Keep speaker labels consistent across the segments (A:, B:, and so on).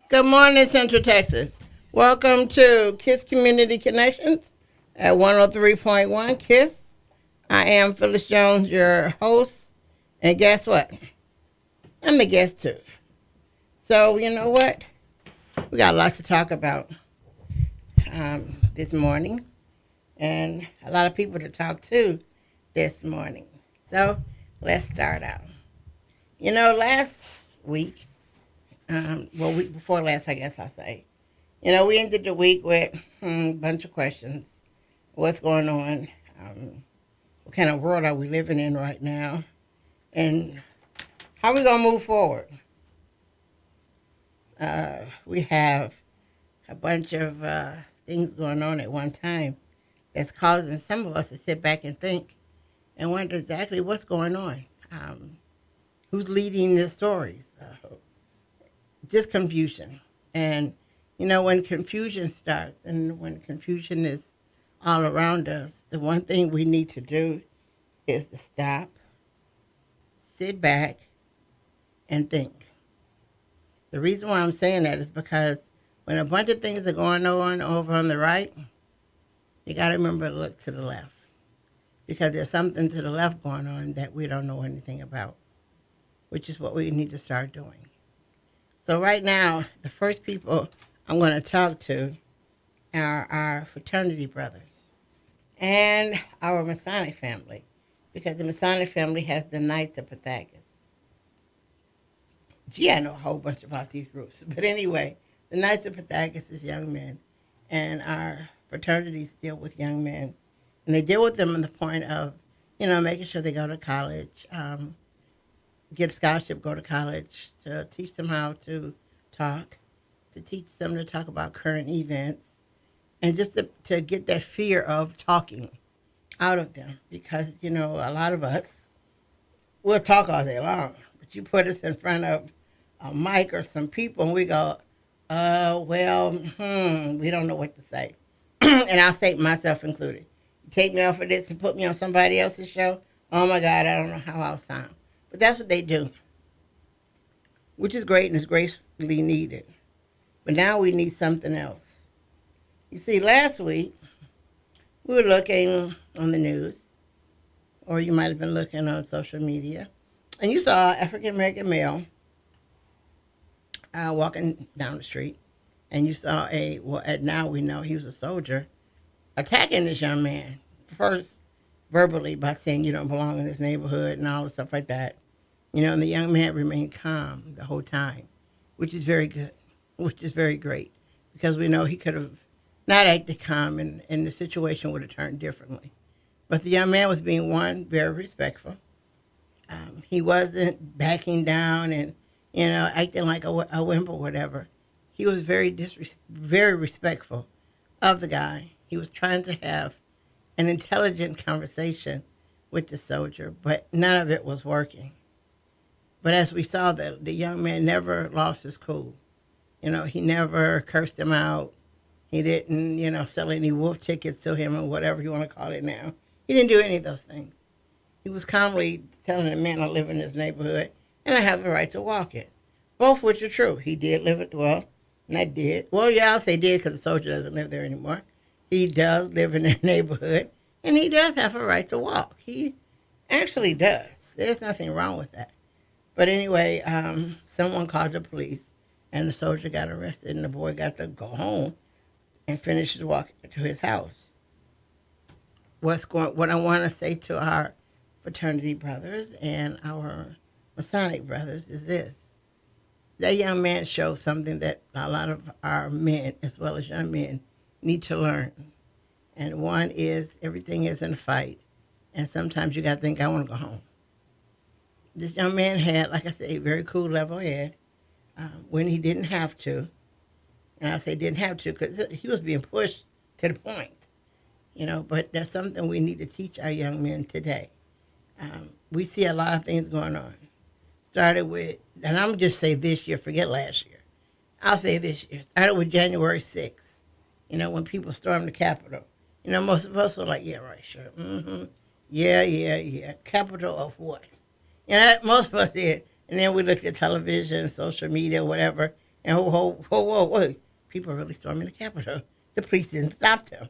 A: Good morning, Central Texas. Welcome to KISS Community Connections at 103.1 KISS. I am Phyllis Jones, your host. And guess what? I'm the guest too. So, you know what? We got lots to talk about this morning. And a lot of people to talk to this morning. So, let's start out. You know, last week, week before last, I guess I'll say. You know, we ended the week with a bunch of questions. What's going on? What kind of world are we living in right now? And how are we going to move forward? We have a bunch of things going on at one time that's causing some of us to sit back and think and wonder exactly what's going on. Who's leading the stories? Just confusion. And, you know, when confusion starts and when confusion is all around us, the one thing we need to do is to stop, sit back, and think. The reason why I'm saying that is because when a bunch of things are going on over on the right, you got to remember to look to the left. Because there's something to the left going on that we don't know anything about, which is what we need to start doing. So right now, the first people I'm going to talk to are our fraternity brothers and our Masonic family, because the Masonic family has the Knights of Pythagoras. Gee, I know a whole bunch about these groups. But anyway, the Knights of Pythagoras is young men, and our fraternities deal with young men. And they deal with them in the point of, you know, making sure they go to college, get a scholarship, go to college, to teach them how to talk, to teach them to talk about current events, and just to get that fear of talking out of them. Because, you know, a lot of us, we'll talk all day long, but you put us in front of a mic or some people and we go, we don't know what to say. And I'll say myself included. You take me off of this and put me on somebody else's show, oh my God, I don't know how I'll sound. But that's what they do, which is great and is gracefully needed. But now we need something else. You see, last week, we were looking on the news, or you might have been looking on social media, and you saw an African-American male walking down the street, and you saw now we know he was a soldier, attacking this young man, first verbally by saying you don't belong in this neighborhood and all the stuff like that. You know, and the young man remained calm the whole time, which is very good, which is very great, because we know he could have not acted calm and the situation would have turned differently. But the young man was being, one, very respectful. He wasn't backing down and, you know, acting like a wimp or whatever. He was very respectful of the guy. He was trying to have an intelligent conversation with the soldier, but none of it was working. But as we saw, the young man never lost his cool. You know, he never cursed him out. He didn't, you know, sell any wolf tickets to him or whatever you want to call it now. He didn't do any of those things. He was calmly telling the man, I live in this neighborhood, and I have the right to walk it. Both which are true. He did live it, I'll say did because the soldier doesn't live there anymore. He does live in that neighborhood, and he does have a right to walk. He actually does. There's nothing wrong with that. But anyway, someone called the police, and the soldier got arrested, and the boy got to go home and finish his walk to his house. What I want to say to our fraternity brothers and our Masonic brothers is this. That young man showed something that a lot of our men, as well as young men, need to learn. And one is everything isn't a fight. And sometimes you got to think, I want to go home. This young man had, like I say, a very cool level head when he didn't have to. And I say didn't have to because he was being pushed to the point. You know, but that's something we need to teach our young men today. We see a lot of things going on. Started with, and I'm just say this year, forget last year. I'll say this year. Started with January 6th, you know, when people stormed the Capitol. You know, most of us were like, yeah, right, sure. Mm-hmm. Yeah. Capital of what? You know, most of us did. And then we looked at television, social media, whatever, And whoa. People are really storming the Capitol. The police didn't stop them,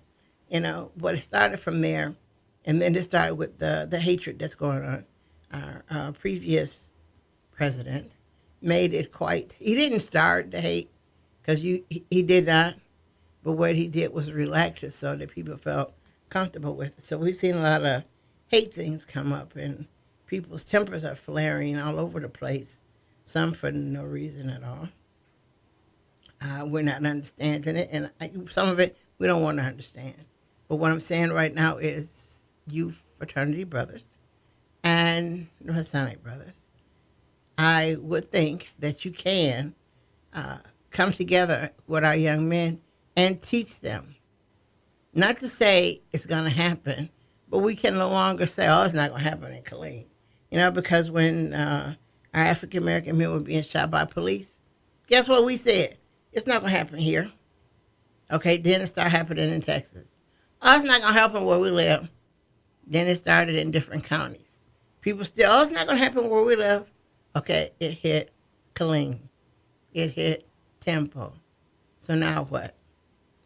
A: But it started from there, and then it started with the hatred that's going on. Our previous president made it quite. He didn't start the hate because he did not, but what he did was relax it so that people felt comfortable with it. So we've seen a lot of hate things come up, and people's tempers are flaring all over the place. Some for no reason at all. We're not understanding it, and some of it we don't want to understand. But what I'm saying right now is, you fraternity brothers and Masonic brothers, I would think that you can come together with our young men and teach them. Not to say it's going to happen, but we can no longer say, oh, it's not going to happen in Killeen. Because when our African American men were being shot by police, guess what we said? It's not going to happen here. Okay, then it started happening in Texas. Oh, it's not going to happen where we live. Then it started in different counties. People still, oh, it's not going to happen where we live. Okay, it hit Killeen. It hit Temple. So now what?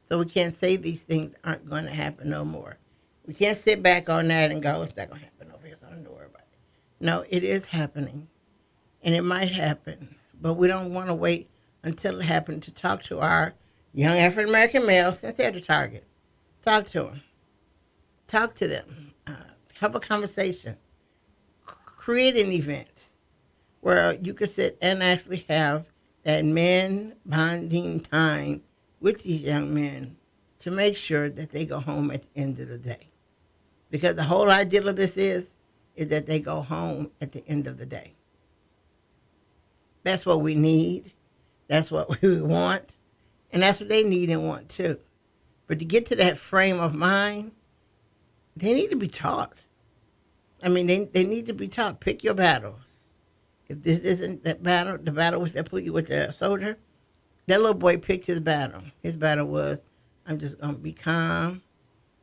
A: So we can't say these things aren't going to happen no more. We can't sit back on that and go, it's not going to happen over here, so I don't worry about it. No, it is happening, and it might happen, but we don't want to wait until it happens to talk to our young African-American males, since they're the targets. Talk to them. Talk to them. Have a conversation. Create an event where you can sit and actually have that men bonding time with these young men to make sure that they go home at the end of the day. Because the whole idea of this is that they go home at the end of the day. That's what we need. That's what we want. And that's what they need and want too. But to get to that frame of mind, they need to be taught. I mean, they need to be taught. Pick your battles. If this isn't that battle, the battle was that put you with the soldier, that little boy picked his battle. His battle was, I'm just going to be calm,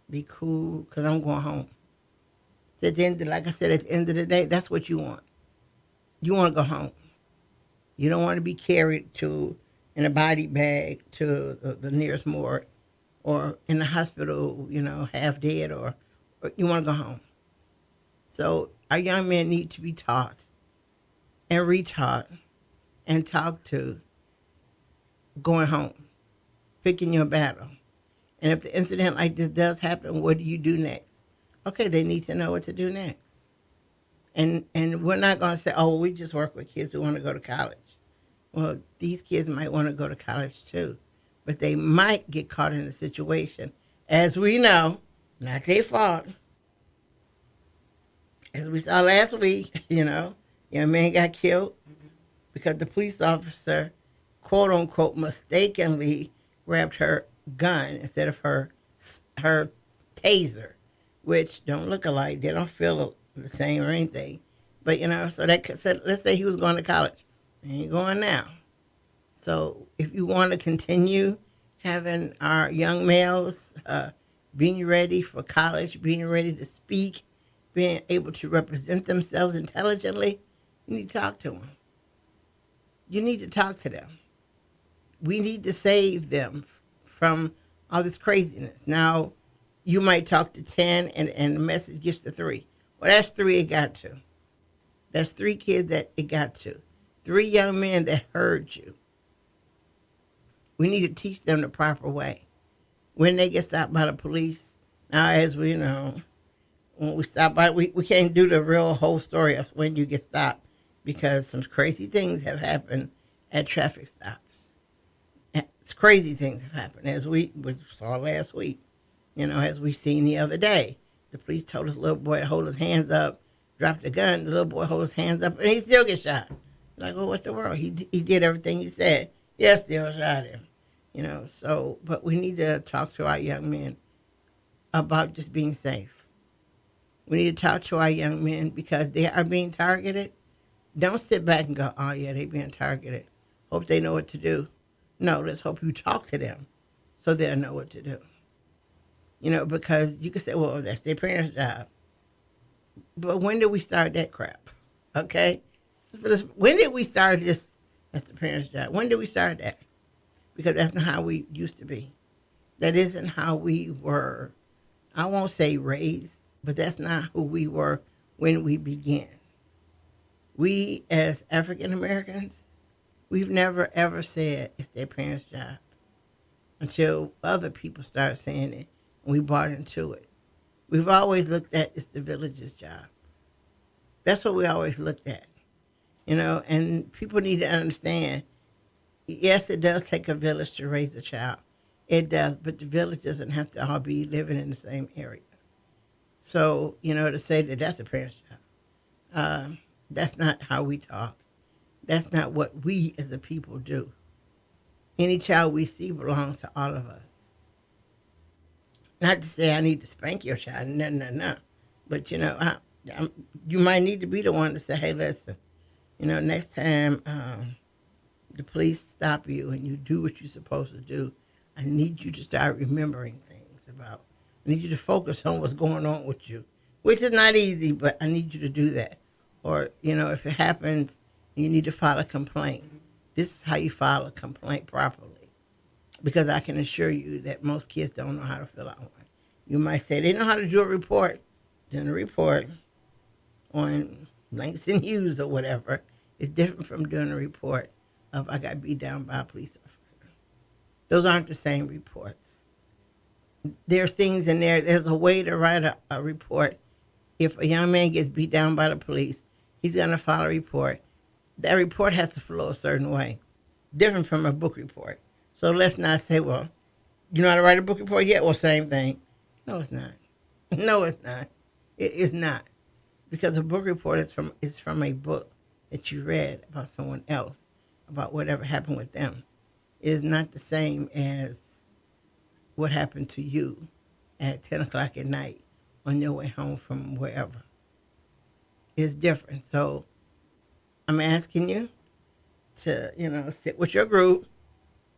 A: be cool, because I'm going home. So at the end, like I said, at the end of the day, that's what you want. You want to go home. You don't want to be carried in a body bag to the nearest morgue or in the hospital, half dead, or you want to go home. So our young men need to be taught and retaught and talked to going home, picking your battle. And if the incident like this does happen, what do you do next? Okay, they need to know what to do next. And we're not going to say, oh, well, we just work with kids who want to go to college. Well, these kids might want to go to college too, but they might get caught in a situation, as we know, not their fault. As we saw last week, young man got killed because the police officer, quote unquote, mistakenly grabbed her gun instead of her taser, which don't look alike. They don't feel the same or anything. But, so let's say he was going to college. He ain't going now. So if you want to continue having our young males being ready for college, being ready to speak, being able to represent themselves intelligently, you need to talk to them. You need to talk to them. We need to save them from all this craziness. Now, you might talk to 10 and the message gets to 3. Well, that's 3 it got to. That's 3 kids that it got to. 3 young men that heard you. We need to teach them the proper way. When they get stopped by the police, now as we know, when we stop by, we can't do the real whole story of when you get stopped because some crazy things have happened at traffic stops. It's crazy things have happened, as we saw last week. As we seen the other day. The police told this little boy to hold his hands up, drop the gun, the little boy holds his hands up, and he still gets shot. Like, well, what's the world? He did everything you said. Yes, still shot him. But we need to talk to our young men about just being safe. We need to talk to our young men because they are being targeted. Don't sit back and go, oh, yeah, they're being targeted. Hope they know what to do. No, let's hope you talk to them so they'll know what to do. Because you can say, well, that's their parents' job. But when did we start that crap? Okay? When did we start this That's the parents' job. When did we start that? Because that's not how we used to be. That isn't how we were, I won't say raised, but that's not who we were when we began. We, as African Americans, we've never ever said it's their parents' job until other people started saying it and we bought into it. We've always looked at it's the village's job. That's what we always looked at, and people need to understand, yes, it does take a village to raise a child. It does, but the village doesn't have to all be living in the same area. So, to say that that's a parent's job, that's not how we talk. That's not what we as a people do. Any child we see belongs to all of us. Not to say I need to spank your child, no. But, you might need to be the one to say, hey, listen, next time the police stop you and you do what you're supposed to do, I need you to start remembering things about. I need you to focus on what's going on with you, which is not easy, but I need you to do that. Or, if it happens, you need to file a complaint. This is how you file a complaint properly. Because I can assure you that most kids don't know how to fill out one. You might say they know how to do a report. Then a report on Langston Hughes or whatever is different from doing a report of I got beat down by a police officer. Those aren't the same reports. There's things in there. There's a way to write a report. If a young man gets beat down by the police, he's going to file a report. That report has to flow a certain way, different from a book report. So let's not say, well, you know how to write a book report yet? Well, same thing. No, it's not. No, it's not. It is not. Because a book report is from a book that you read about someone else, about whatever happened with them. It is not the same as what happened to you at 10 o'clock at night on your way home from wherever. It's different. So I'm asking you to, sit with your group.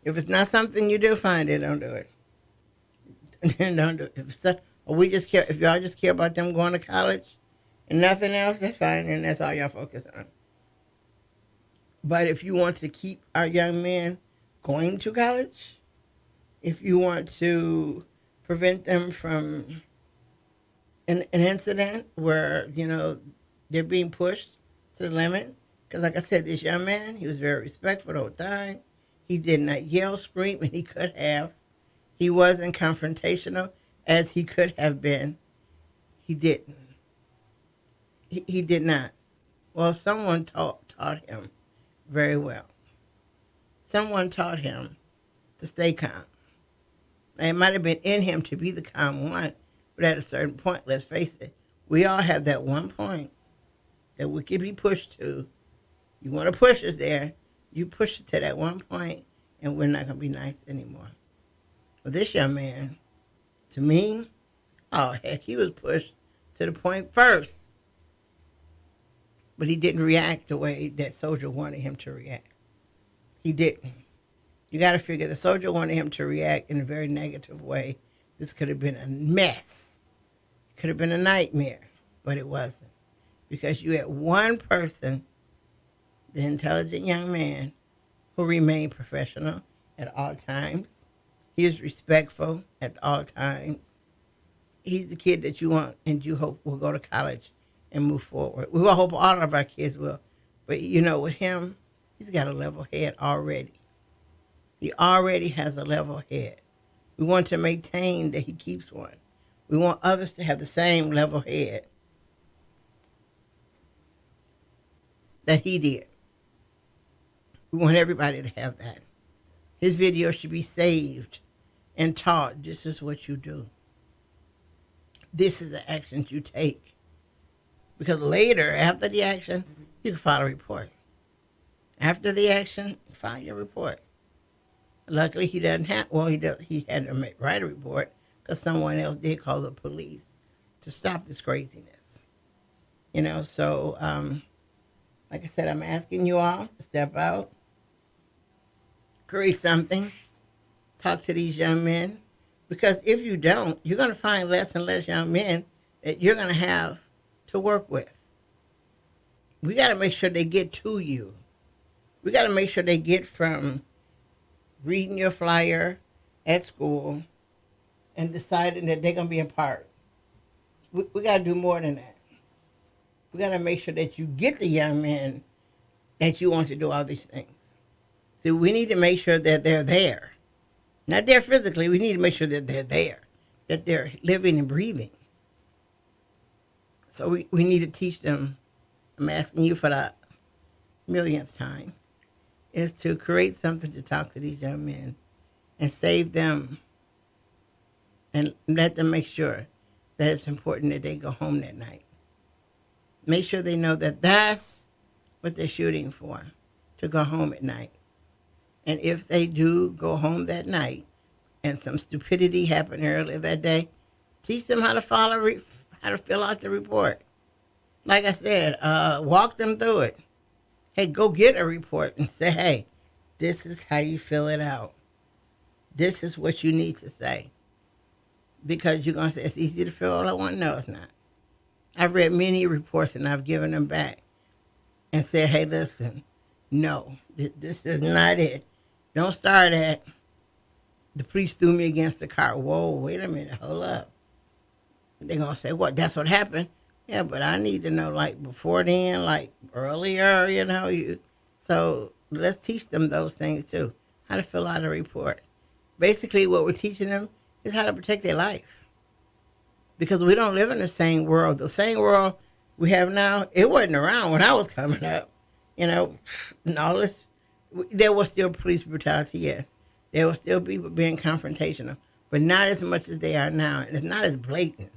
A: If it's not something you do, fine, then don't do it. Don't do it. If y'all just care about them going to college and nothing else, that's fine, and that's all y'all focus on. But if you want to keep our young men going to college, if you want to prevent them from an incident where, they're being pushed to the limit, because like I said, this young man, he was very respectful the whole time. He did not yell, scream, and he could have. He wasn't confrontational as he could have been. He didn't. He did not. Well, someone taught him very well. Someone taught him to stay calm. And it might have been in him to be the calm one, but at a certain point, let's face it, we all have that one point that we can be pushed to. You want to push us there, you push it to that one point, and we're not going to be nice anymore. Well, this young man, to me, oh, heck, he was pushed to the point first. But he didn't react the way that soldier wanted him to react. He didn't. You got to figure the soldier wanted him to react in a very negative way. This could have been a mess. It could have been a nightmare, but it wasn't. Because you had one person, the intelligent young man, who remained professional at all times. He is respectful at all times. He's the kid that you want and you hope will go to college and move forward. We will hope all of our kids will. But, with him, he's got a level head already. He already has a level head. We want to maintain that he keeps one. We want others to have the same level head that he did. We want everybody to have that. His video should be saved and taught. This is what you do. This is the actions you take. Because later, after the action, you can file a report. After the action, file your report. Luckily, he doesn't have, he had to write a report because someone else did call the police to stop this craziness. So, like I said, I'm asking you all to step out, create something, talk to these young men. Because if you don't, you're going to find less and less young men that you're going to have to work with. We got to make sure they get to you. We got to make sure they get from reading your flyer at school and deciding that they're going to be a part. We got to do more than that. We got to make sure that you get the young men that you want to do all these things. So we need to make sure that they're there. Not there physically. We need to make sure that they're there, that they're living and breathing. So we need to teach them. I'm asking you for the millionth time, is to create something to talk to these young men and save them and let them make sure that it's important that they go home that night. Make sure they know that that's what they're shooting for, to go home at night. And if they do go home that night and some stupidity happened earlier that day, teach them how to how to fill out the report. Like I said, walk them through it. Hey, go get a report and say, hey, this is how you fill it out. This is what you need to say. Because you're going to say, it's easy to fill out one. No, it's not. I've read many reports and I've given them back and said, hey, listen, no, this is not it. Don't start at, the police threw me against the car. Whoa, wait a minute, hold up. They're going to say, what, that's what happened? Yeah, but I need to know, like, before then, like, earlier, So let's teach them those things, too, how to fill out a report. Basically, what we're teaching them is how to protect their life. Because we don't live in the same world. The same world we have now, it wasn't around when I was coming up. And all this, there was still police brutality, yes. There will still be people being confrontational, but not as much as they are now. And it's not as blatant,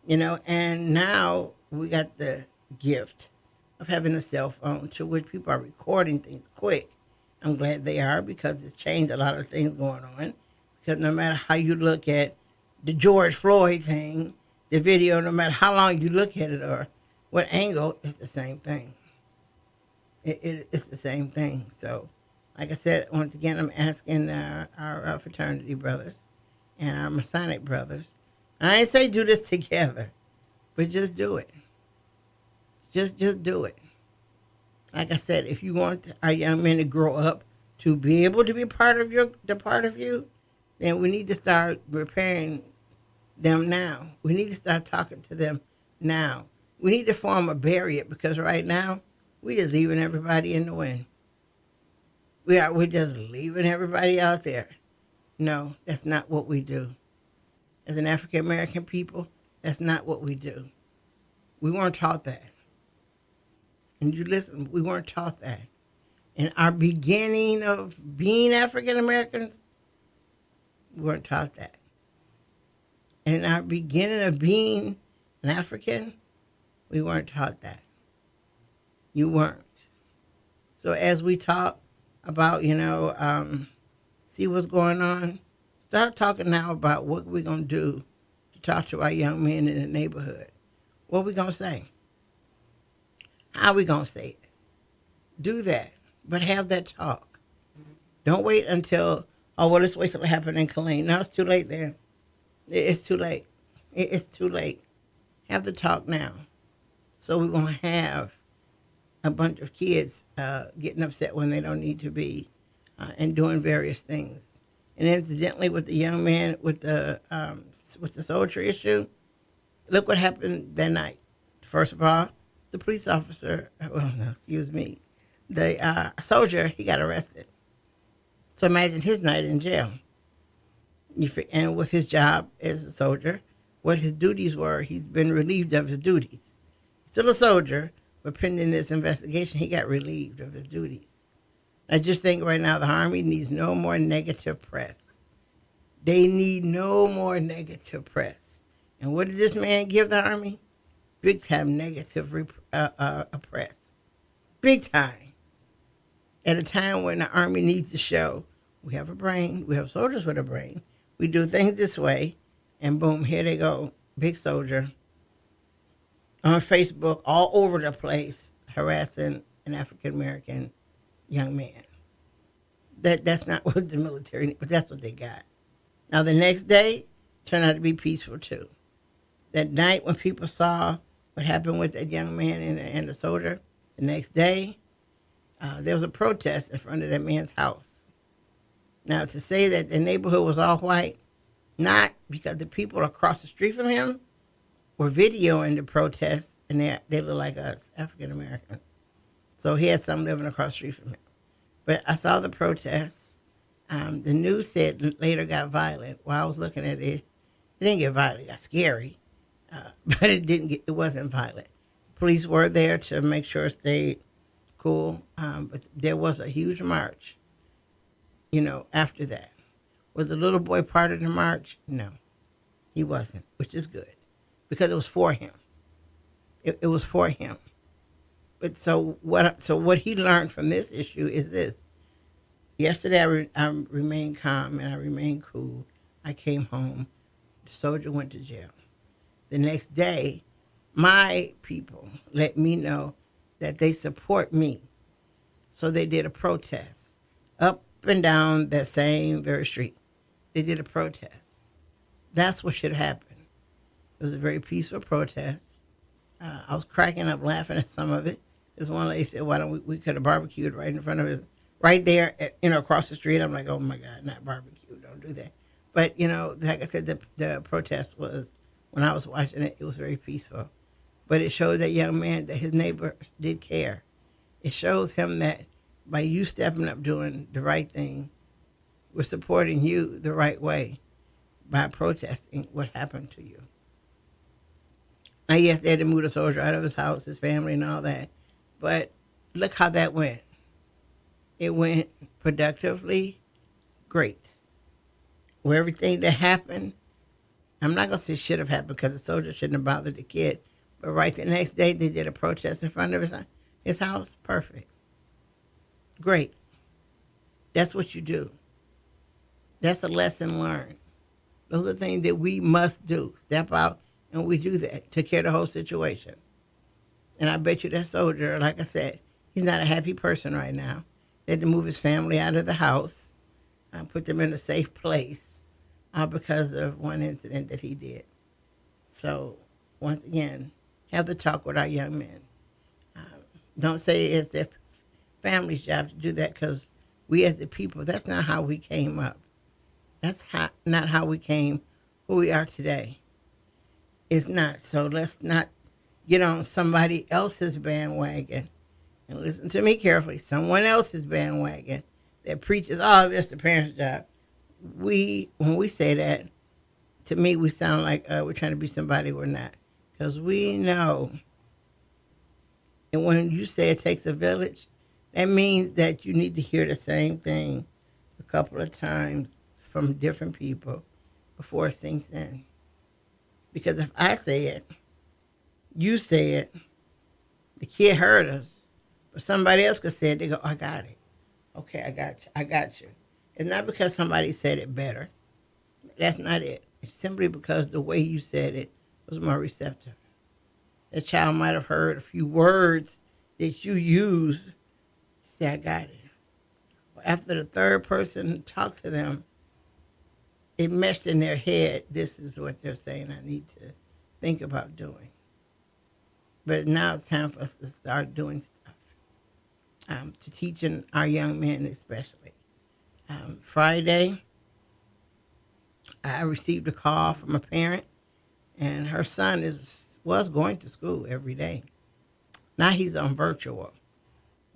A: And now we got the gift of having a cell phone to which people are recording things quick. I'm glad they are, because it's changed a lot of things going on. Because no matter how you look at the George Floyd thing, the video, no matter how long you look at it or what angle, it's the same thing. It's the same thing. So, like I said, once again, I'm asking our fraternity brothers and our Masonic brothers. I ain't say do this together, but just do it. Just do it. Like I said, if you want our young men to grow up to be able to be part of you, then we need to start preparing them now. We need to start talking to them now. We need to form a barrier, because right now, we're just leaving everybody in the wind. We're just leaving everybody out there. No, that's not what we do. As an African American people, that's not what we do. We weren't taught that. And you listen, we weren't taught that. In our beginning of being African Americans, we weren't taught that. In our beginning of being an African, we weren't taught that. You weren't. So as we talk about, see what's going on, start talking now about what we're going to do to talk to our young men in the neighborhood. What are we going to say? How are we going to say it? Do that, but have that talk. Don't wait until, let's wait till it happened in Killeen. No, it's too late then. It's too late. It's too late. Have the talk now. So we won't have a bunch of kids getting upset when they don't need to be and doing various things. And incidentally, with the young man with the soldier issue, look what happened that night. First of all, the police officer, the soldier, he got arrested. So imagine his night in jail. And with his job as a soldier, what his duties were, he's been relieved of his duties. Still a soldier, but pending this investigation, he got relieved of his duties. I just think right now the Army needs no more negative press. They need no more negative press. And what did this man give the Army? Big time negative press. Big time. At a time when the Army needs to show we have a brain, we have soldiers with a brain, we do things this way, and boom, here they go, big soldier on Facebook all over the place harassing an African-American young man. That's not what the military needs, but that's what they got. Now, the next day turned out to be peaceful, too. That night when people saw what happened with that young man and the soldier, the next day, There was a protest in front of that man's house. Now, to say that the neighborhood was all white, not because the people across the street from him were videoing the protest, and they look like us, African Americans. So he had some living across the street from him. But I saw the protests. The news said it later got violent. While I was looking at it, it didn't get violent. It got scary, but it wasn't violent. Police were there to make sure it stayed cool, but there was a huge march, after that. Was the little boy part of the march? No, he wasn't, which is good, because it was for him. It was for him. But so what he learned from this issue is this. Yesterday, I remained calm and I remained cool. I came home. The soldier went to jail. The next day, my people let me know that they support me. So they did a protest up and down that same very street. They did a protest. That's what should happen. It was a very peaceful protest. I was cracking up laughing at some of it. This one lady said, why don't we could have barbecued right in front of us, right there, across the street. I'm like, oh my God, not barbecue, don't do that. But, like I said, the protest was, when I was watching it, it was very peaceful. But it showed that young man that his neighbors did care. It shows him that by you stepping up doing the right thing, we're supporting you the right way by protesting what happened to you. Now, yes, they had to move the soldier out of his house, his family and all that. But look how that went. It went productively great. Where everything that happened, I'm not going to say should have happened because the soldier shouldn't have bothered the kid. But right the next day, they did a protest in front of his house. Perfect. Great. That's what you do. That's a lesson learned. Those are things that we must do. Step out and we do that. Took care of the whole situation. And I bet you that soldier, like I said, he's not a happy person right now. They had to move his family out of the house, put them in a safe place because of one incident that he did. So, once again, have the talk with our young men. Don't say it's their family's job to do that because we as the people, that's not how we came up. That's not how we came who we are today. It's not. So let's not get on somebody else's bandwagon. And listen to me carefully. Someone else's bandwagon that preaches, oh, that's the parents' job. When we say that, to me, we sound like we're trying to be somebody we're not. Because we know. And when you say it takes a village, that means that you need to hear the same thing a couple of times from different people before it sinks in. Because if I say it, you say it, the kid heard us, but somebody else could say it, they go, I got it. Okay, I got you. It's not because somebody said it better. That's not it. It's simply because the way you said it was more receptive. That child might have heard a few words that you used to say, I got it. After the third person talked to them, it meshed in their head, this is what they're saying I need to think about doing. But now it's time for us to start doing stuff, to teaching our young men especially. Friday, I received a call from a parent, and her son was going to school every day. Now he's on virtual.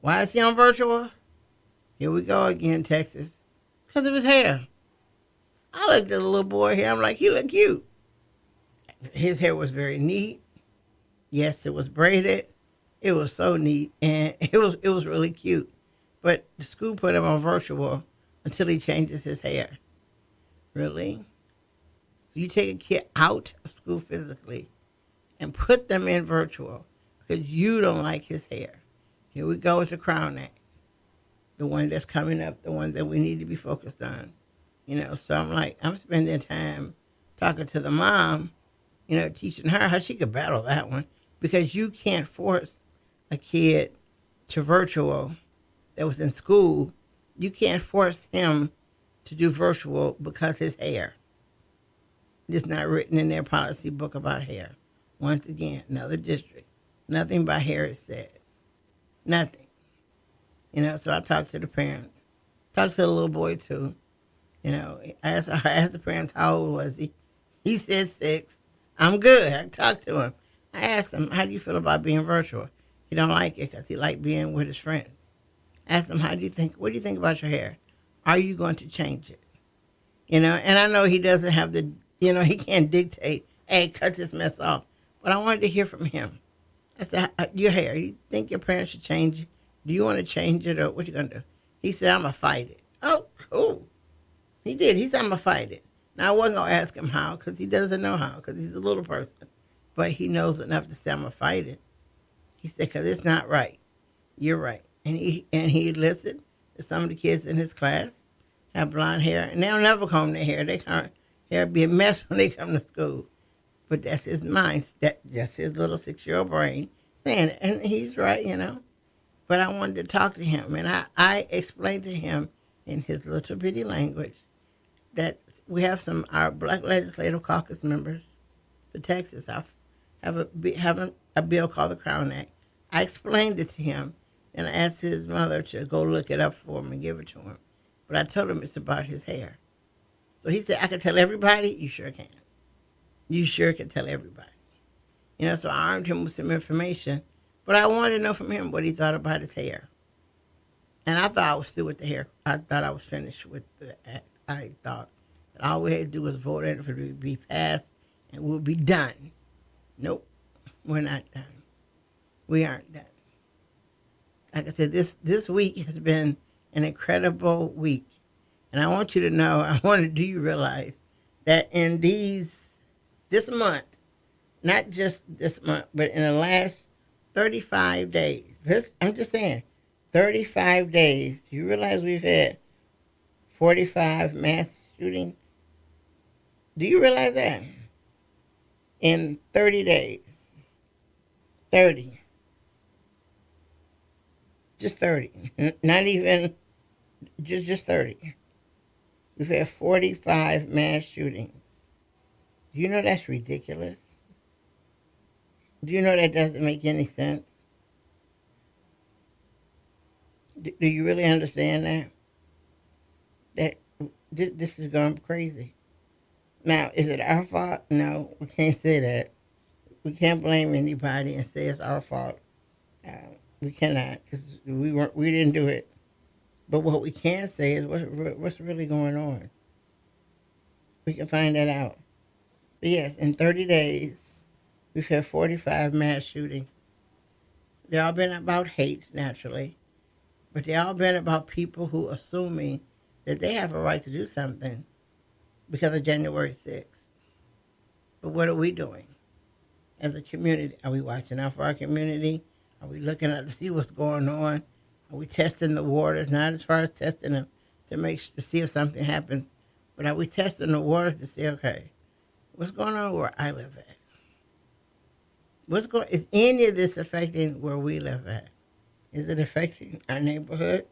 A: Why is he on virtual? Here we go again, Texas. Because of his hair. I looked at the little boy here. I'm like, he looked cute. His hair was very neat. Yes, it was braided. It was so neat, and it was really cute. But the school put him on virtual until he changes his hair. Really? So you take a kid out of school physically and put them in virtual because you don't like his hair. Here we go with the Crown Act, the one that's coming up, the one that we need to be focused on. So I'm spending time talking to the mom, teaching her how she could battle that one, because you can't force a kid to virtual that was in school. You can't force him to do virtual because his hair. It's not written in their policy book about hair. Once again, another district. Nothing by hair is said. Nothing. So I talked to the parents. Talked to the little boy, too. I asked the parents how old was he. He said 6. I'm good. I talked to him. I asked him, how do you feel about being virtual? He don't like it because he liked being with his friends. I asked him, what do you think about your hair? Are you going to change it? And I know he doesn't have he can't dictate, hey, cut this mess off. But I wanted to hear from him. I said, your hair, you think your parents should change it? Do you want to change it or what you going to do? He said, I'm going to fight it. Oh, cool. He did. He said, I'm going to fight it. Now, I wasn't going to ask him how because he doesn't know how because he's a little person. But he knows enough to say, I'm going to fight it. He said, because it's not right. You're right. And he listened to some of the kids in his class have blonde hair, and they'll never comb their hair. Hair be a mess when they come to school. But that's his mind. That's his little 6-year-old brain saying it. And he's right. But I wanted to talk to him, and I explained to him in his little bitty language that we have our Black Legislative Caucus members for Texas. I have a bill called the Crown Act. I explained it to him, and I asked his mother to go look it up for him and give it to him. But I told him it's about his hair. So he said, I can tell everybody? You sure can. You sure can tell everybody. So I armed him with some information. But I wanted to know from him what he thought about his hair. And I thought I was still with the hair. I thought I was finished with the act. I thought that all we had to do was vote in for it to be passed and we'll be done. Nope, we're not done. We aren't done. Like I said, this week has been an incredible week. And I want you to know, do you realize that in this month, not just this month, but in the last 35 days, I'm just saying, 35 days, do you realize we've had 45 mass shootings? Do you realize that? In 30 days. 30. Just 30. Not even, just 30. We've had 45 mass shootings. Do you know that's ridiculous? Do you know that doesn't make any sense? Do you really understand that? That this is going crazy. Now, is it our fault? No, we can't say that. We can't blame anybody and say it's our fault. We cannot because we didn't do it. But what we can say is what's really going on. We can find that out. But yes, in 30 days, we've had 45 mass shootings. They all been about hate, naturally. But they all been about people who assuming that they have a right to do something because of January 6th. But what are we doing as a community? Are we watching out for our community? Are we looking out to see what's going on? Are we testing the waters? Not as far as testing them to see if something happens, but are we testing the waters to see, okay, what's going on where I live at? Is any of this affecting where we live at? Is it affecting our neighborhood?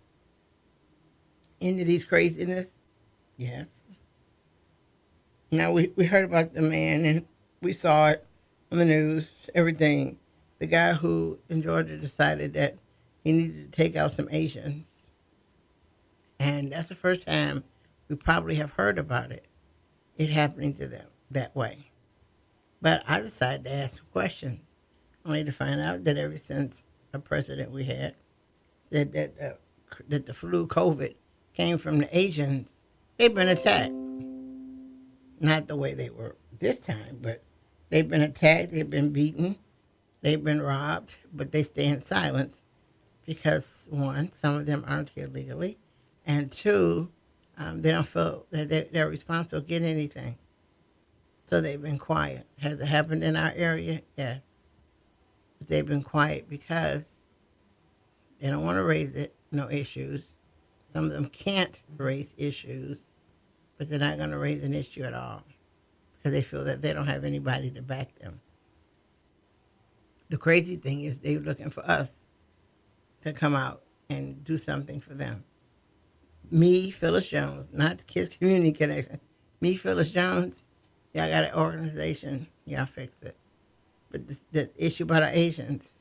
A: Any of these craziness? Yes. Now, we heard about the man, and we saw it on the news, everything. The guy who in Georgia decided that he needed to take out some Asians. And that's the first time we probably have heard about it happening to them that way. But I decided to ask some questions, only to find out that ever since a president we had said that the flu, COVID, came from the Asians, they've been attacked. Not the way they were this time, but they've been attacked, they've been beaten, they've been robbed, but they stay in silence because, one, some of them aren't here legally, and two, they don't feel that they're responsible to get anything. So they've been quiet. Has it happened in our area? Yes. But they've been quiet because they don't want to raise no issues. Some of them can't raise issues, but they're not going to raise an issue at all because they feel that they don't have anybody to back them. The crazy thing is they're looking for us to come out and do something for them. Me, Phyllis Jones, not the Kids Community Connection. Me, Phyllis Jones, y'all got an organization, y'all fix it. But the issue about our Asians,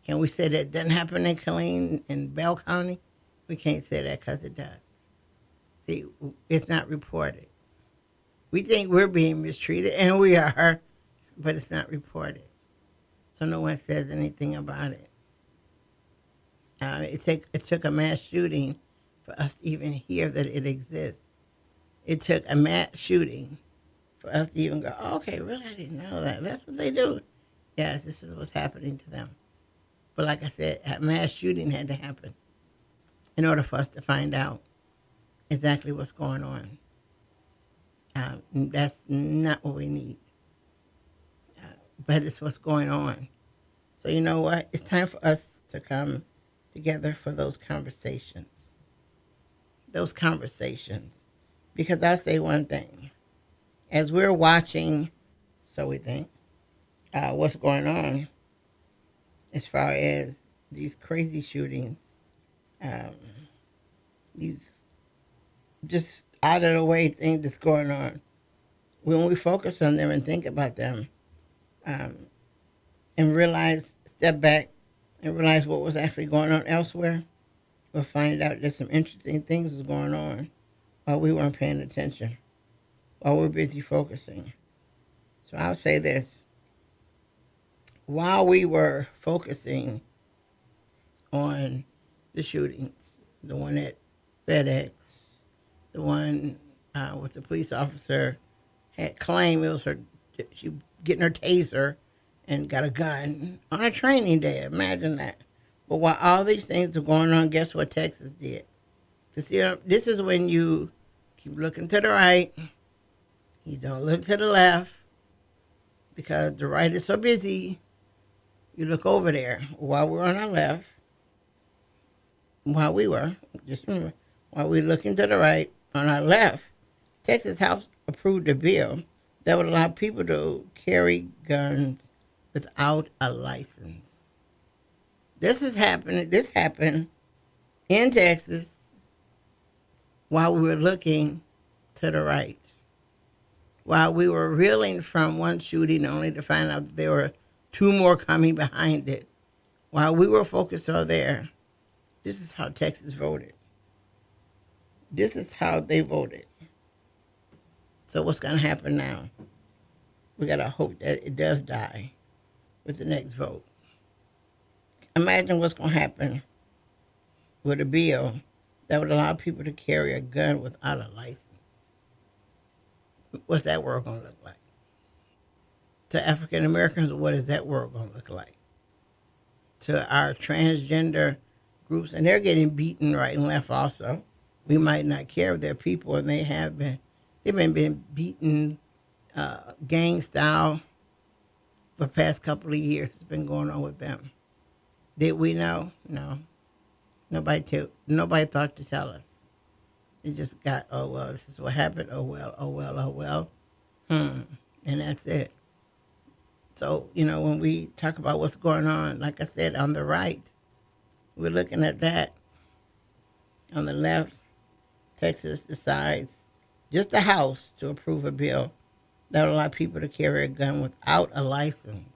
A: can we say that doesn't happen in Killeen and Bell County? We can't say that because it does. See, it's not reported. We think we're being mistreated, and we are, but it's not reported. So no one says anything about it. It took a mass shooting for us to even hear that it exists. It took a mass shooting for us to even go, oh, okay, really, I didn't know that. That's what they do. Yes, this is what's happening to them. But like I said, a mass shooting had to happen in order for us to find out exactly what's going on. That's not what we need. But it's what's going on. So you know what? It's time for us to come together for those conversations. Those conversations. Because I'll say one thing. As we're watching, so we think, what's going on as far as these crazy shootings, these just out of the way things that's going on, when we focus on them and think about them, and realize, step back and realize what was actually going on elsewhere, we'll find out that some interesting things was going on while we weren't paying attention, while we're busy focusing. So I'll say this. While we were focusing on the shootings, the one at FedEx, the one with the police officer had claimed it was she getting her taser and got a gun on a training day. Imagine that. But while all these things are going on, guess what Texas did? This is when you keep looking to the right. You don't look to the left because the right is so busy. You look over there while we're on our left. While we were looking to the right, on our left, Texas House approved a bill that would allow people to carry guns without a license. This happened in Texas while we were looking to the right. While we were reeling from one shooting only to find out that there were two more coming behind it. While we were focused on there, this is how Texas voted. This is how they voted. So what's going to happen now? We got to hope that it does die with the next vote. Imagine what's going to happen with a bill that would allow people to carry a gun without a license. What's that world going to look like? To African Americans, what is that world going to look like? To our transgender groups, and they're getting beaten right and left also. We might not care if they're people, and they've been beaten gang style for the past couple of years. It's been going on with them. Did we know? No. Nobody thought to tell us. It just got, oh, well, this is what happened. Oh, well, oh, well, oh, well. And that's it. So, when we talk about what's going on, like I said, on the right, we're looking at that. On the left, Texas decides, just the House, to approve a bill that will allow people to carry a gun without a license.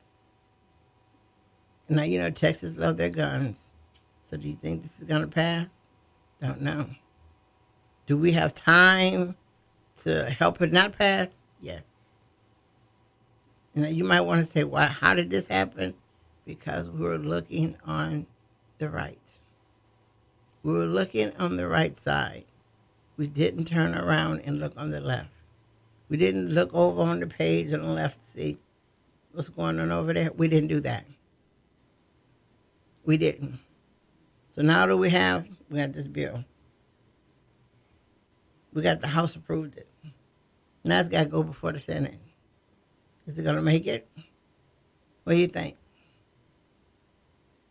A: Now, Texas love their guns. So do you think this is going to pass? Don't know. Do we have time to help it not pass? Yes. You might want to say, why? How did this happen? Because we were looking on the right. We were looking on the right side. We didn't turn around and look on the left. We didn't look over on the page on the left to see what's going on over there. We didn't do that. We didn't. So now that we got this bill. We got the House approved it. Now it's got to go before the Senate. Is it going to make it? What do you think?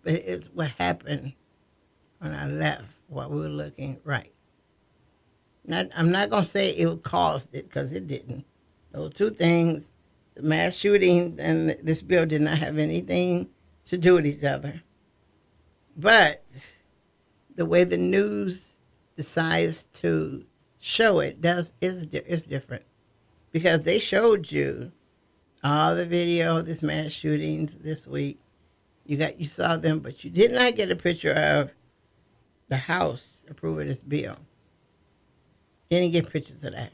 A: But it's what happened on our left while we were looking right. I'm not going to say it caused it, because it didn't. Those two things, the mass shootings and this bill, did not have anything to do with each other. But the way the news decides to show it is different. Because they showed you all the video of this mass shootings this week. You saw them, but you did not get a picture of the House approving this bill. You didn't get pictures of that.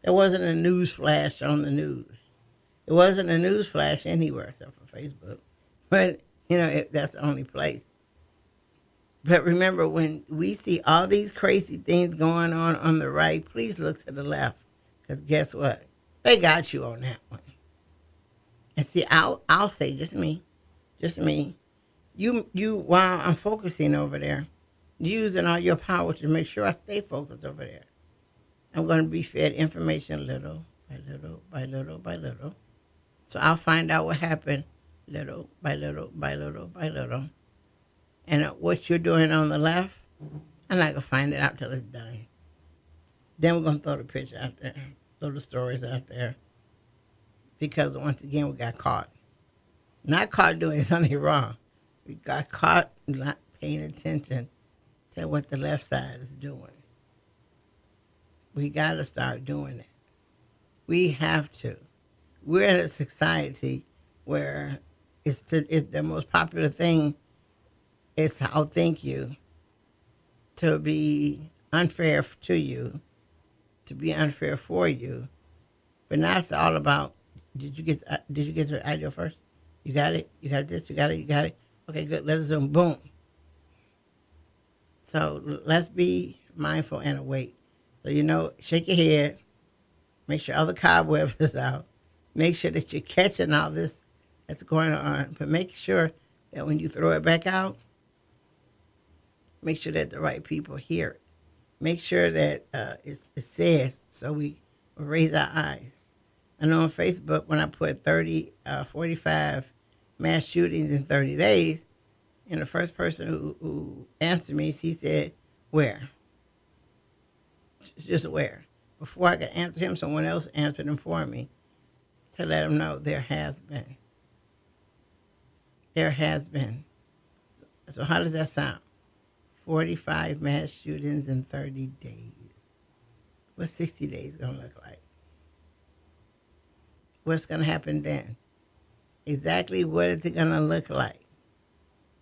A: There wasn't a news flash on the news. It wasn't a news flash anywhere except for Facebook. But, that's the only place. But remember, when we see all these crazy things going on the right, please look to the left. Because guess what? They got you on that one. And see, I'll say, just me. You, while I'm focusing over there, using all your power to make sure I stay focused over there. I'm going to be fed information little by little by little by little. So I'll find out what happened little by little by little by little. And what you're doing on the left, I'm not going to find it out till it's done. Then we're going to throw the picture out there, throw the stories out there. Because once again, we got caught. Not caught doing something wrong. We got caught not paying attention to what the left side is doing. We got to start doing it. We have to. We're in a society where it's the most popular thing is to outthink you, to be unfair to you, to be unfair for you. But now it's all about, did you get the idea first? You got it? You got this? You got it? Okay, good. Let's zoom. Boom. So let's be mindful and awake. So, shake your head. Make sure all the cobwebs is out. Make sure that you're catching all this that's going on. But make sure that when you throw it back out, make sure that the right people hear it. Make sure that it says so we raise our eyes. I know on Facebook when I put 45 mass shootings in 30 days, and the first person who answered me, he said, where? Just where? Before I could answer him, someone else answered him for me to let him know there has been. There has been. So how does that sound? 45 mass shootings in 30 days. What's 60 days going to look like? What's going to happen then? Exactly what is it going to look like?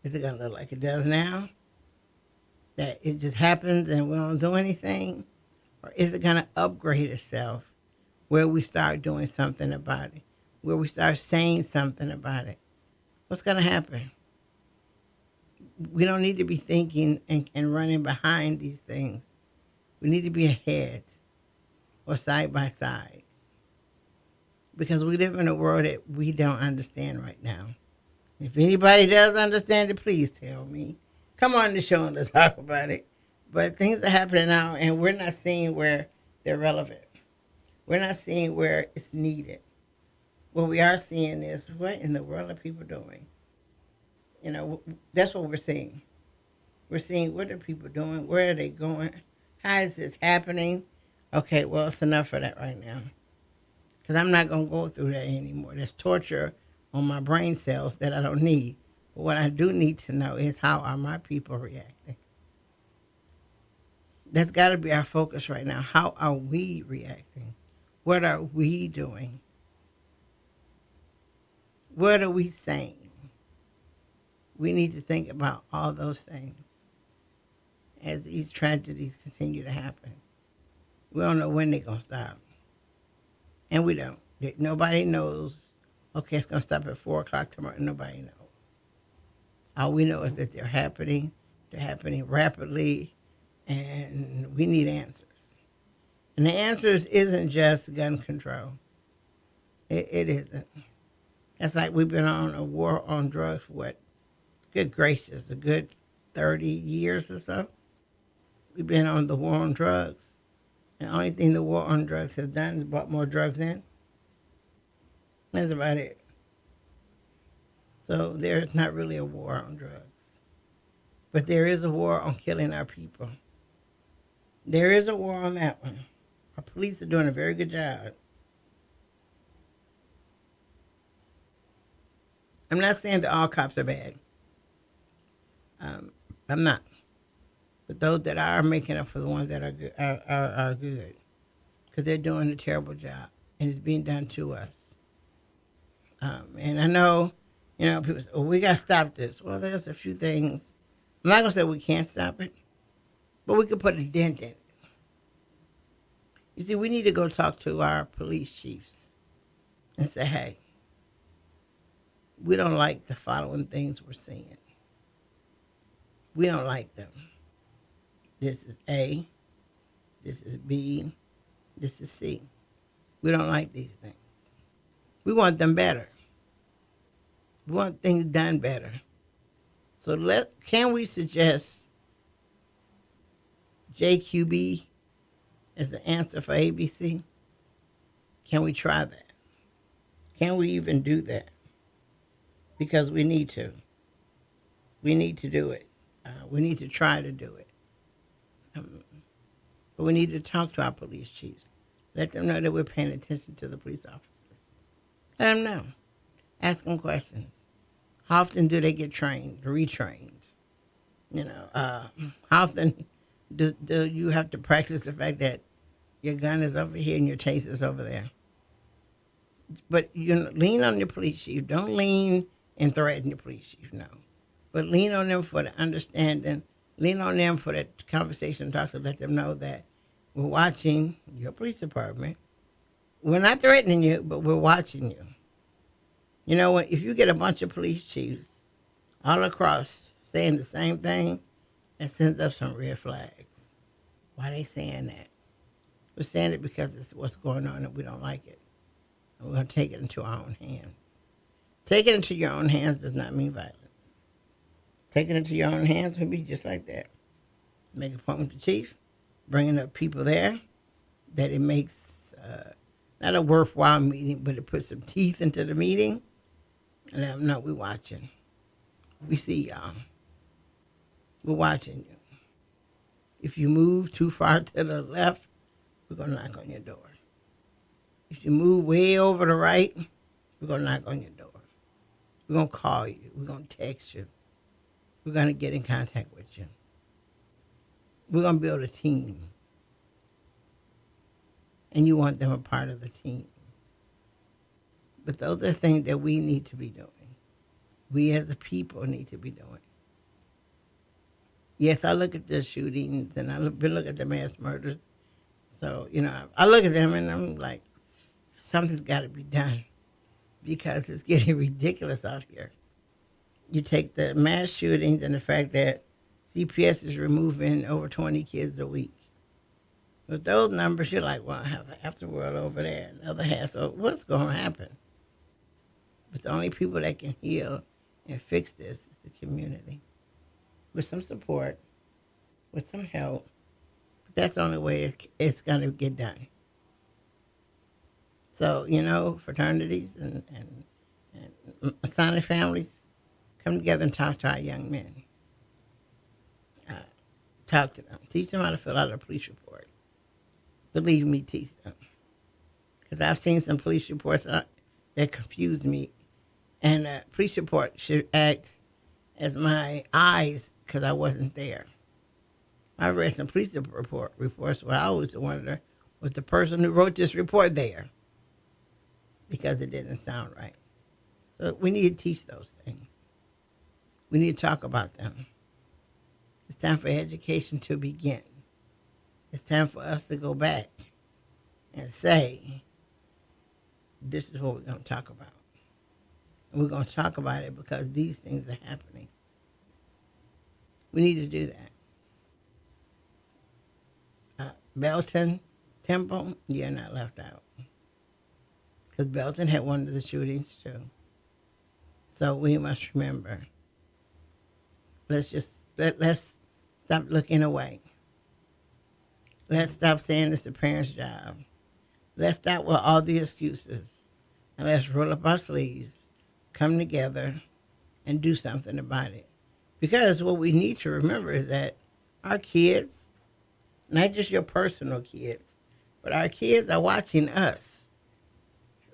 A: Is it going to look like it does now? That it just happens and we don't do anything? Or is it going to upgrade itself where we start doing something about it? Where we start saying something about it? What's going to happen? We don't need to be thinking and running behind these things. We need to be ahead or side by side. Because we live in a world that we don't understand right now. If anybody does understand it, please tell me. Come on the show and let's talk about it. But things are happening now, and we're not seeing where they're relevant. We're not seeing where it's needed. What we are seeing is, what in the world are people doing? That's what we're seeing. We're seeing, what are people doing? Where are they going? How is this happening? Okay, well, it's enough of that right now. Because I'm not going to go through that anymore. There's torture on my brain cells that I don't need. But what I do need to know is, how are my people reacting? That's got to be our focus right now. How are we reacting? What are we doing? What are we saying? We need to think about all those things as these tragedies continue to happen. We don't know when they're going to stop. And we don't. Nobody knows, okay, it's going to stop at 4 o'clock tomorrow. Nobody knows. All we know is that they're happening. They're happening rapidly, and we need answers. And the answers isn't just gun control. It isn't. It's like we've been on a war on drugs for what? Good gracious, a good 30 years or so. We've been on the war on drugs. The only thing the war on drugs has done is brought more drugs in. That's about it. So there's not really a war on drugs. But there is a war on killing our people. There is a war on that one. Our police are doing a very good job. I'm not saying that all cops are bad. I'm not. But those that are making up for the ones that are good, are good. Because they're doing a terrible job. And it's being done to us. And I know, people say, oh, we got to stop this. Well, there's a few things. I'm not going to say we can't stop it. but we could put a dent in it. You see, we need to go talk to our police chiefs and say, hey, we don't like the following things we're seeing. We don't like them. This is A, this is B, this is C. We don't like these things. We want them better. We want things done better. So can we suggest JQB as the answer for ABC? Can we try that? Can we even do that? Because we need to. We need to do it. We need to try to do it. But we need to talk to our police chiefs. Let them know that we're paying attention to the police officers. Let them know. Ask them questions. How often do they get trained, retrained? How often do you have to practice the fact that your gun is over here and your taser is over there? But lean on your police chief. Don't lean and threaten your police chief, no. But lean on them for the understanding. Lean on them for that conversation. Talk to let them know that we're watching your police department. We're not threatening you, but we're watching you. You know what? If you get a bunch of police chiefs all across saying the same thing, it sends up some red flags. Why are they saying that? We're saying it because it's what's going on and we don't like it. And we're going to take it into our own hands. Taking it into your own hands does not mean violence. Taking it into your own hands would be just like that. Make an appointment with the chief, bringing up people there, that it makes not a worthwhile meeting, but it puts some teeth into the meeting. And let them know we're watching. We see y'all. We're watching you. If you move too far to the left, we're going to knock on your door. If you move way over the right, we're going to knock on your door. We're going to call you. We're going to text you. We're going to get in contact with you. We're going to build a team. And you want them a part of the team. But those are things that we need to be doing. We as a people need to be doing. Yes, I look at the shootings and I've been looking at the mass murders. So, I look at them and I'm like, something's got to be done because it's getting ridiculous out here. You take the mass shootings and the fact that CPS is removing over 20 kids a week. With those numbers, you're like, well, I have half the world over there, another half. So what's going to happen? But the only people that can heal and fix this is the community. With some support, with some help. But that's the only way it's going to get done. So, fraternities and Masonic families, come together and talk to our young men. Talk to them. Teach them how to fill out a police report. Believe me, teach them. Because I've seen some police reports that confused me. And a police report should act as my eyes because I wasn't there. I read some police reports where I always wonder, was the person who wrote this report there? Because it didn't sound right. So we need to teach those things. We need to talk about them. It's time for education to begin. It's time for us to go back and say, this is what we're going to talk about. And we're going to talk about it because these things are happening. We need to do that. Belton Temple, you're not left out. Because Belton had one of the shootings too. So we must remember. Let's stop looking away. Let's stop saying it's the parents' job. Let's stop with all the excuses. And let's roll up our sleeves, come together, and do something about it. Because what we need to remember is that our kids, not just your personal kids, but our kids are watching us.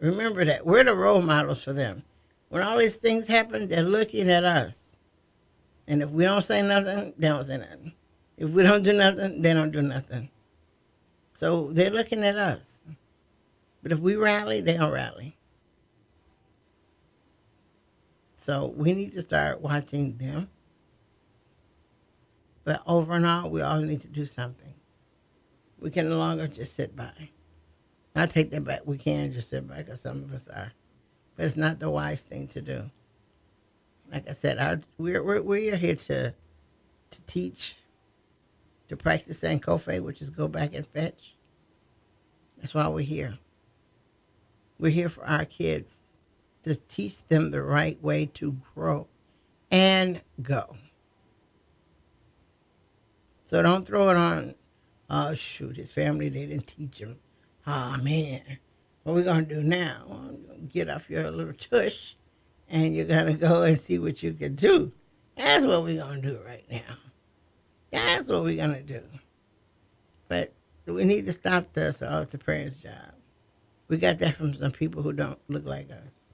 A: Remember that. We're the role models for them. When all these things happen, they're looking at us. And if we don't say nothing, they don't say nothing. If we don't do nothing, they don't do nothing. So they're looking at us. But if we rally, they don't rally. So we need to start watching them But over and all, we all need to do something. We can no longer just sit by. I take that back. We can just sit by because some of us are. But it's not the wise thing to do. Like I said, we're here to teach, to practice Sankofa, which is go back and fetch. That's why we're here. We're here for our kids to teach them the right way to grow and go. So don't throw it on, oh, shoot, his family, they didn't teach him. Oh, man, what are we going to do now? Well, get off your little tush, and you're going to go and see what you can do. That's what we're going to do right now. That's what we're going to do. But we need to stop this, or it's the parents' job. We got that from some people who don't look like us.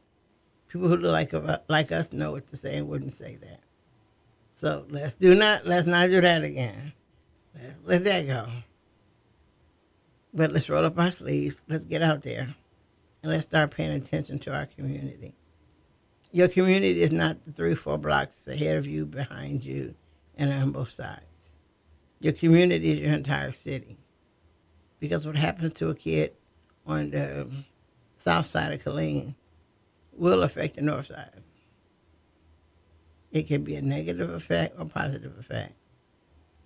A: People who look like us know what to say and wouldn't say that. So let's not do that again. Let's let that go. But let's roll up our sleeves. Let's get out there. And let's start paying attention to our community. Your community is not the 3 or 4 blocks ahead of you, behind you, and on both sides. Your community is your entire city. Because what happens to a kid on the south side of Killeen will affect the north side. It can be a negative effect or positive effect.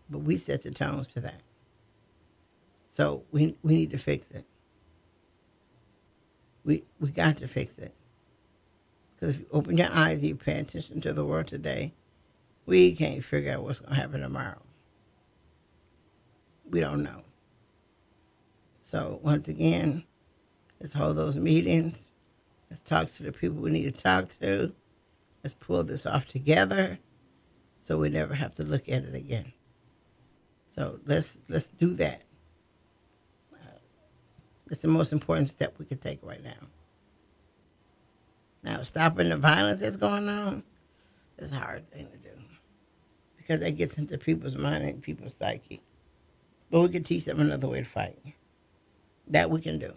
A: But we set the tones to that. So we need to fix it. We got to fix it. Because if you open your eyes and you pay attention to the world today, we can't figure out what's going to happen tomorrow. We don't know. So once again, let's hold those meetings. Let's talk to the people we need to talk to. Let's pull this off together so we never have to look at it again. So let's do that. It's the most important step we could take right now. Now, stopping the violence that's going on is a hard thing to do because that gets into people's mind and people's psyche. But we can teach them another way to fight. That we can do.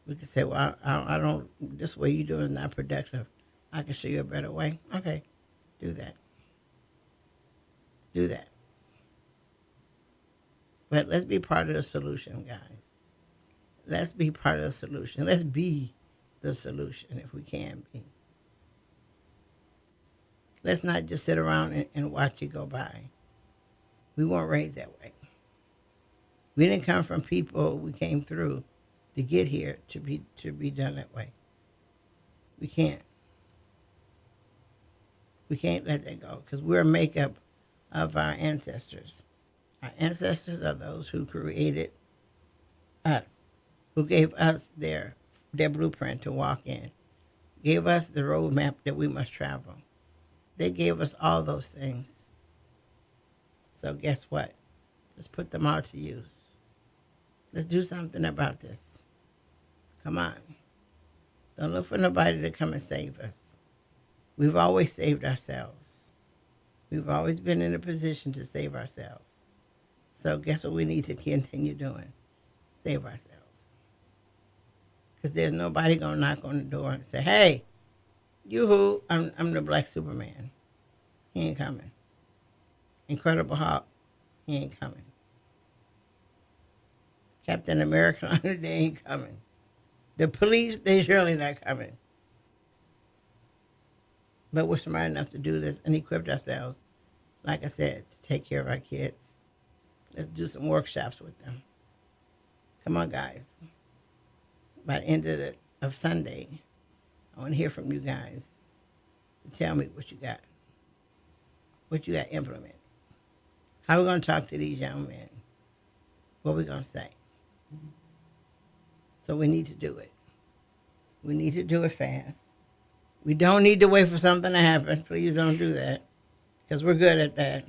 A: We can say, well, I don't, this way you do it is not productive. I can show you a better way. Okay, do that. Do that. But let's be part of the solution, guys. Let's be part of the solution. Let's be the solution if we can be. Let's not just sit around and watch it go by. We weren't raised that way. We didn't come from people we came through to get here to be done that way. We can't. We can't let that go because we're a makeup of our ancestors. Our ancestors are those who created us, who gave us their blueprint to walk in, gave us the roadmap that we must travel. They gave us all those things. So guess what? Let's put them all to use. Let's do something about this. Come on. Don't look for nobody to come and save us. We've always saved ourselves. We've always been in a position to save ourselves. So guess what we need to continue doing? Save ourselves. Because there's nobody going to knock on the door and say, hey, you who? I'm the Black Superman. He ain't coming. Incredible Hulk. He ain't coming. Captain America, they ain't coming. The police, they surely not coming. But we're smart enough to do this and equip ourselves, like I said, to take care of our kids. Let's do some workshops with them. Come on, guys. By the end of Sunday, I want to hear from you guys to tell me what you got. What you got implemented. How are we going to talk to these young men? What are we going to say? So we need to do it. We need to do it fast. We don't need to wait for something to happen. Please don't do that. Because we're good at that.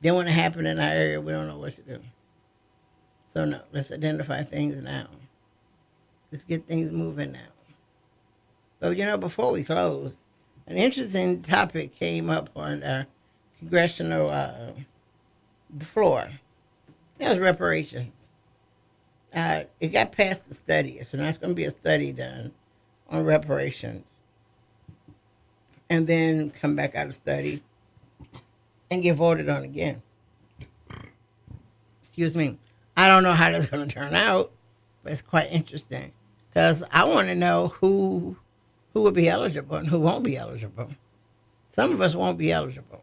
A: Then when it happens in our area, we don't know what to do. So no, let's identify things now. Let's get things moving now. So, before we close, an interesting topic came up on our congressional floor. That was reparations. It got past the study, so now it's going to be a study done on reparations. And then come back out of study and get voted on again. excuse me, I don't know how that's going to turn out, but it's quite interesting because I want to know who will be eligible and who won't be eligible. Some of us won't be eligible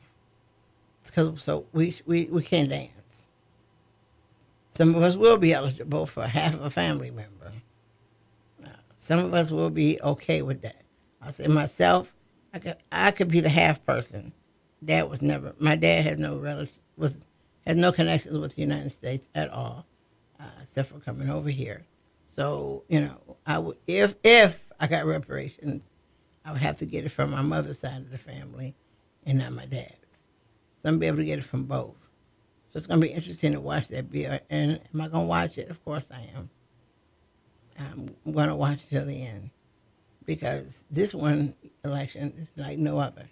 A: because so we can't dance. Some of us will be eligible for half of a family member. Some of us will be okay with that. I say myself, I could be the half person. Dad was never. My dad has no has no connections with the United States at all, except for coming over here. So I would if I got reparations, I would have to get it from my mother's side of the family, and not my dad's. So I'm gonna be able to get it from both. So it's gonna be interesting to watch that bill. And am I gonna watch it? Of course I am. I'm gonna watch it till the end because this one election is like no other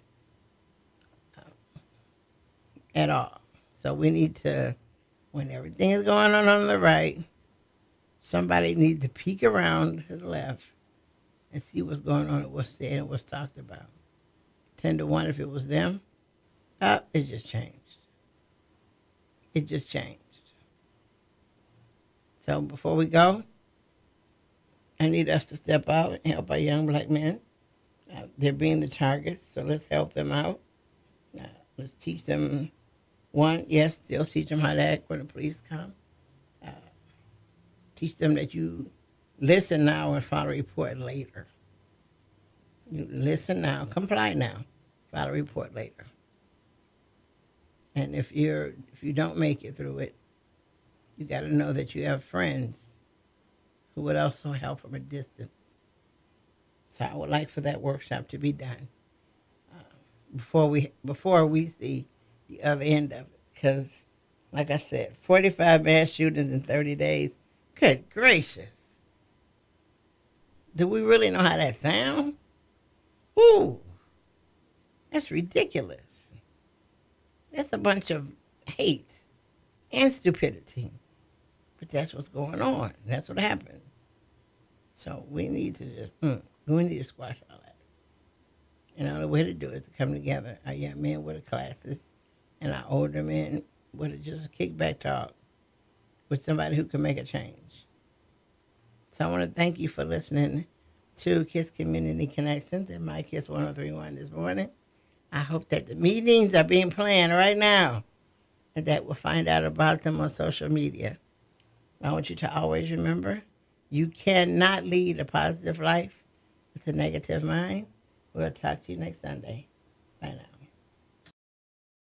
A: at all. So we need to, when everything is going on the right, somebody needs to peek around to the left and see what's going on and what's said and what's talked about. 10-1 if it was them, it just changed. It just changed. So before we go, I need us to step out and help our young black men. They're being the targets, so let's help them out. Let's teach them, still teach them how to act when the police come. Teach them that you listen now and file a report later. You listen now, comply now, file a report later. And if you don't make it through it, you got to know that you have friends who would also help from a distance. So I would like for that workshop to be done before we see the other end of it. Because, like I said, 45 mass shootings in 30 days. Good gracious. Do we really know how that sounds? Ooh, that's ridiculous. That's a bunch of hate and stupidity. But that's what's going on. That's what happened. So we need to squash all that. And the only way to do it is to come together, our young men with the classes and our older men with just a kickback talk with somebody who can make a change. So I want to thank you for listening to KISS Community Connections and my KISS 1031 this morning. I hope that the meetings are being planned right now and that we'll find out about them on social media. I want you to always remember, you cannot lead a positive life with a negative mind. We'll talk to you next Sunday. Bye now.